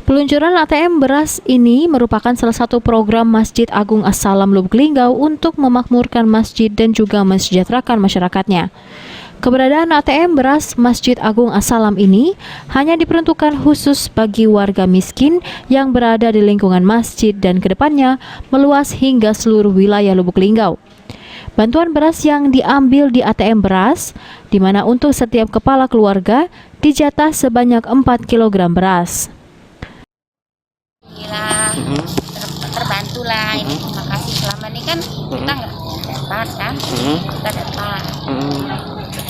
Peluncuran ATM beras ini merupakan salah satu program Masjid Agung As-Salam Lubuk Linggau untuk memakmurkan masjid dan juga mensejahterakan masyarakatnya. Keberadaan ATM beras Masjid Agung As-Salam ini hanya diperuntukkan khusus bagi warga miskin yang berada di lingkungan masjid dan kedepannya meluas hingga seluruh wilayah Lubuk Linggau. Bantuan beras yang diambil di ATM beras, di mana untuk setiap kepala keluarga dijatah sebanyak 4 kg beras. Terbantu lah, ini terima kasih. Selama ini kan kita nggak dapat kan, kita dapat.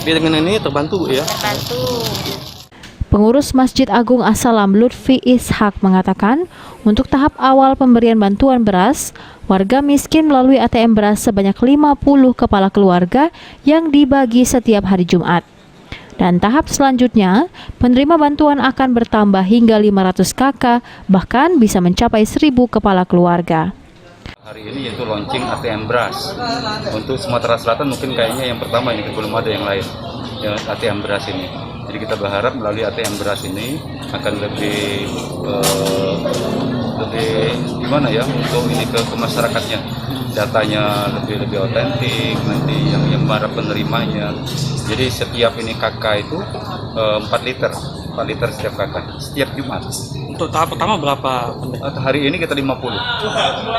Jadi dengan ini terbantu ya? Terbantu. Pengurus Masjid Agung As-Salam Lutfi Ishak mengatakan, untuk tahap awal pemberian bantuan beras, warga miskin melalui ATM beras sebanyak 50 kepala keluarga yang dibagi setiap hari Jumat. Dan tahap selanjutnya, penerima bantuan akan bertambah hingga 500 kakak, bahkan bisa mencapai 1000 kepala keluarga. Hari ini yaitu launching ATM beras. Untuk Sumatera Selatan mungkin kayaknya yang pertama ini, belum ada yang lain, ya, ATM beras ini. Jadi kita berharap melalui ATM beras ini akan lebih gimana ya untuk ini ke masyarakatnya. Datanya lebih otentik, nanti yang para penerimanya. Jadi setiap ini kakak itu 4 liter setiap kakak, setiap Jumat. Untuk tahap pertama berapa? Hari ini kita 50.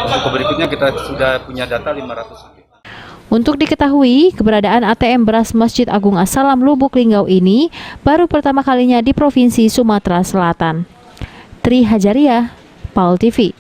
Untuk berikutnya kita sudah punya data 500 lebih. Untuk diketahui, keberadaan ATM beras Masjid Agung As-Salam Lubuk Linggau ini baru pertama kalinya di Provinsi Sumatera Selatan. Tri Hajariah, PAL TV.